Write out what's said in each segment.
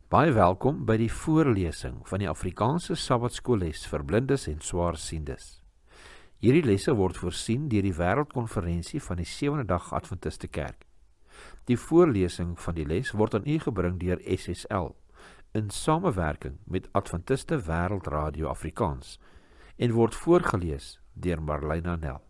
Baie welkom by die voorlesing van die Afrikaanse Sabbatskoolles vir blindes en swaarsiendes. Hierdie lesse word voorsien deur die Wêreldkonferensie van die Sewende Dag Adventiste Kerk. Die voorlesing van die les word aan u gebring deur SSL in samewerking met Adventiste Wêreldradio Afrikaans en word voorgeles deur Marlena Nel.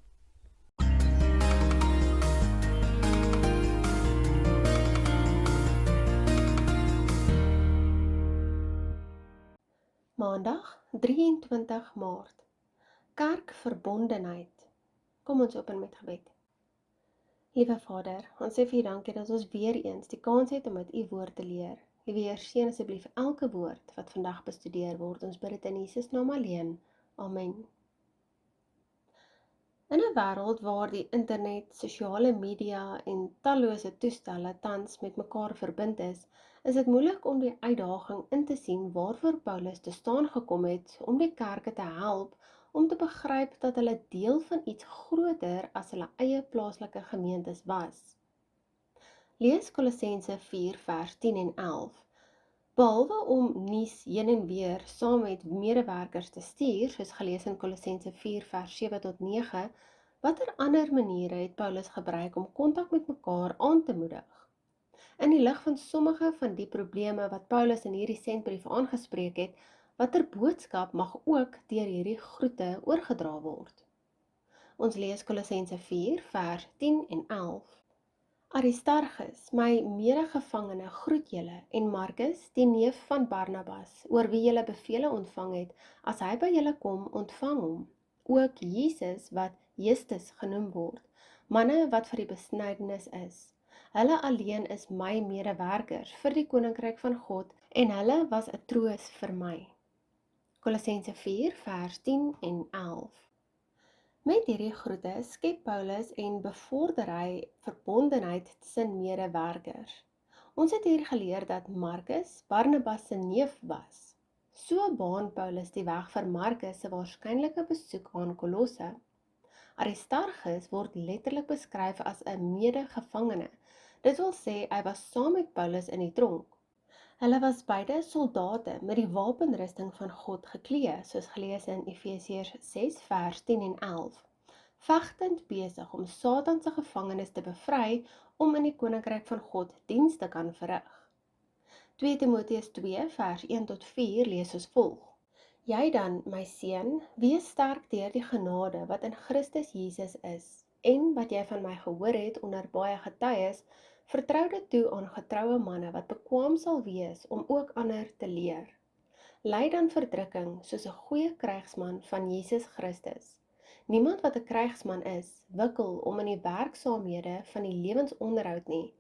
Maandag 23 Maart. Kerkverbondenheid. Kom ons open met gebed. Liewe Vader, ons sê vir U dankie dat ons weer eens die kans het om uit U woord te leer. Liewe Heer, seën asseblief elke woord wat vandag bestudeer word. Ons bid dit in Jesus naam alleen. Amen. In 'n wêreld waar die internet, sosiale media en tallose toestelle tans met mekaar verbind is dit moeilik om die uitdaging in te sien waarvoor Paulus te staan gekom het om die kerke te help om te begryp dat hulle deel van iets groter as hulle eie plaaslike gemeentes was. Lees Kolossense 4 vers 10 en 11. Behalwe om nuus heen en weer saam met medewerkers te stuur, soos gelees in Kolossense 4 vers 7 tot 9, watter ander maniere het Paulus gebruik om kontak met mekaar aan te moedig? In die lig van sommige van die probleme wat Paulus in hierdie sendbrief aangespreek het, watter boodskap mag ook deur hierdie groete oorgedra word? Ons lees Kolossense 4 vers 10 en 11. Aristarchus, my medegevangene, groet julle, en Markus, die neef van Barnabas, oor wie julle bevele ontvang het, as hy by julle kom, ontvang hom. Ook Jesus, wat Justus genoem word, manne wat vir die besnydenis is. Hulle alleen is my medewerkers vir die koninkryk van God en hulle was 'n troos vir my. Kolossense 4 vers 10 en 11. Met hierdie groete skep Paulus en bevorder hy verbondenheid tussen medewerkers. Ons het hier geleer dat Markus Barnabas se neef was. So baan Paulus die weg vir Markus se waarskynlike besoek aan Kolosse. Aristarchus word letterlik beskryf as 'n medegevangene. Dit wil sê, hy was saam met Paulus in die tronk. Hulle was beide soldate met die wapenrusting van God geklee, soos gelees in Efesiërs 6 vers 10 en 11, vegtend besig om Satan se gevangenes te bevry om in die koninkryk van God diens te kan verrig. 2 Timoteus 2 vers 1 tot 4 lees soos volg. Jy dan, my seun, wees sterk deur die genade wat in Christus Jesus is, en wat jy van my gehoor het onder baie getuies, vertrou dit toe aan getroue manne wat bekwaam sal wees om ook ander te leer. Ly dan verdrukking soos 'n goeie krygsman van Jesus Christus. Niemand wat 'n krygsman is, wikkel om in die werksaamhede van die lewensonderhoud nie,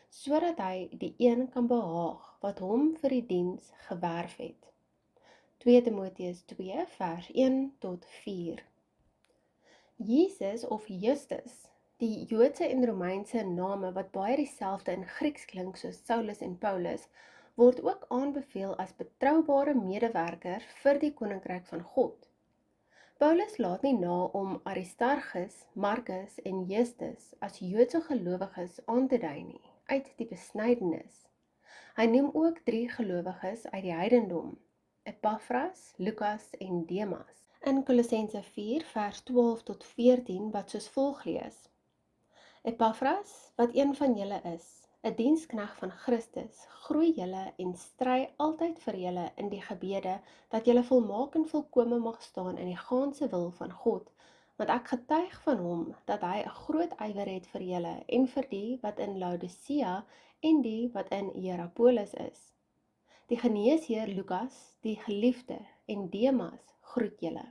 sodat hy die een kan behaag wat hom vir die diens gewerf het. 2 Timoteus 2 vers 1 tot 4. Jesus of Justus, die Joodse en Romeinse name wat baie dieselfde in Grieks klink soos Saulus en Paulus, word ook aanbeveel as betroubare medewerker vir die koninkryk van God. Paulus laat nie na om Aristarchus, Markus en Justus as Joodse gelowiges aan te dui nie, uit die besnydenis. Hy noem ook 3 gelowiges uit die heidendom, Epaphras, Lukas en Demas. In Kolossense 4 vers 12 tot 14 wat soos volg lees. Epaphras, wat een van julle is, 'n dienskneg van Christus, groei julle en stry altyd vir julle in die gebede, dat julle volmaak en volkome mag staan in die gaanse wil van God, want ek getuig van hom, dat hy 'n groot ywer het vir julle, en vir die wat in Laodicea, en die wat in Hierapolis is. Die geneesheer Lukas, die geliefde, en Demas groet julle.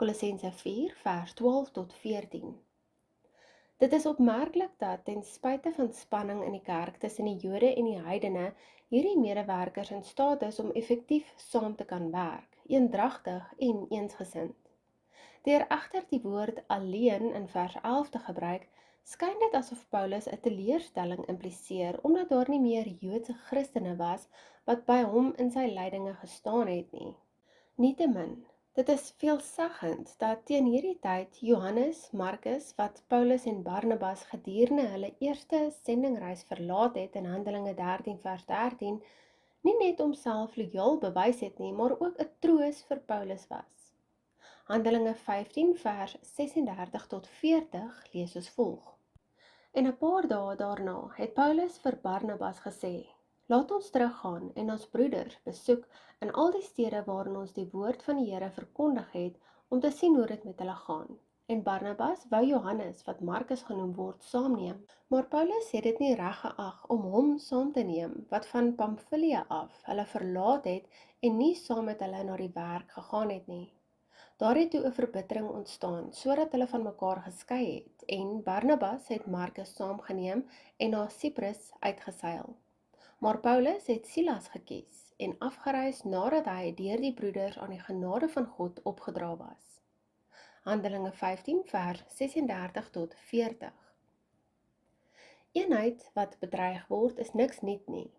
Kolossense 4 vers 12 tot 14. Dit is opmerklik dat ten spyte van spanning in die kerk tussen die Jode en die heidene, hierdie medewerkers in staat is om effektief saam te kan werk, eendragtig en eensgesind. Deur egter die woord alleen in vers 11 te gebruik, skyn dit asof Paulus 'n teleurstelling impliseer, omdat daar nie meer Joodse Christene was wat by hom in sy lydinge gestaan het nie. Nietemin, dit is veelzeggend dat teen hierdie tyd Johannes, Markus, wat Paulus en Barnabas gedurende hulle eerste sendingreis verlaat het in Handelinge 13 vers 13, Nie net homself lojaal bewys het nie, maar ook 'n troos vir Paulus was. Handelinge 15 vers 36 tot 40 lees soos volg. En 'n paar dae daarna het Paulus vir Barnabas gesê: "Laat ons teruggaan en ons broeders besoek in al die stede waarin ons die woord van die Here verkondig het, om te sien hoe dit met hulle gaan." En Barnabas wou Johannes, wat Markus genoem word, saamneem, maar Paulus het dit nie reg geag om hom saam te neem, wat van Pamfilië af hulle verlaat het en nie saam met hulle na die werk gegaan het nie. Daar het toe 'n verbittering ontstaan, sodat hulle van mekaar geskei het, en Barnabas het Markus saamgeneem en na Siprus uitgeseil. Maar Paulus het Silas gekies en afgereis nadat hy deur die broeders aan die genade van God opgedra was. Handelinge 15 vers 36 tot 40. Eenheid wat bedreig word is niks nuut nie.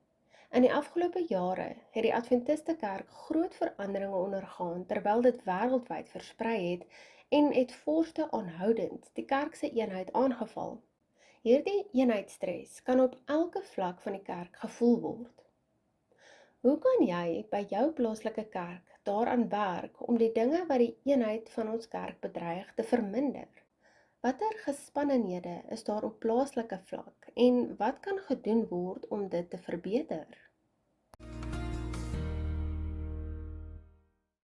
In die afgelope jare het die Adventiste Kerk groot veranderinge ondergaan terwyl dit wêreldwyd versprei het en het forste aanhoudend die kerk se eenheid aangeval. Hierdie eenheidstres kan op elke vlak van die kerk gevoel word. Hoe kan jy by jou plaaslike kerk daaraan werk om die dinge wat die eenheid van ons kerk bedreig te verminder? Watter gespannenhede is daar op plaaslike vlak en wat kan gedoen word om dit te verbeter?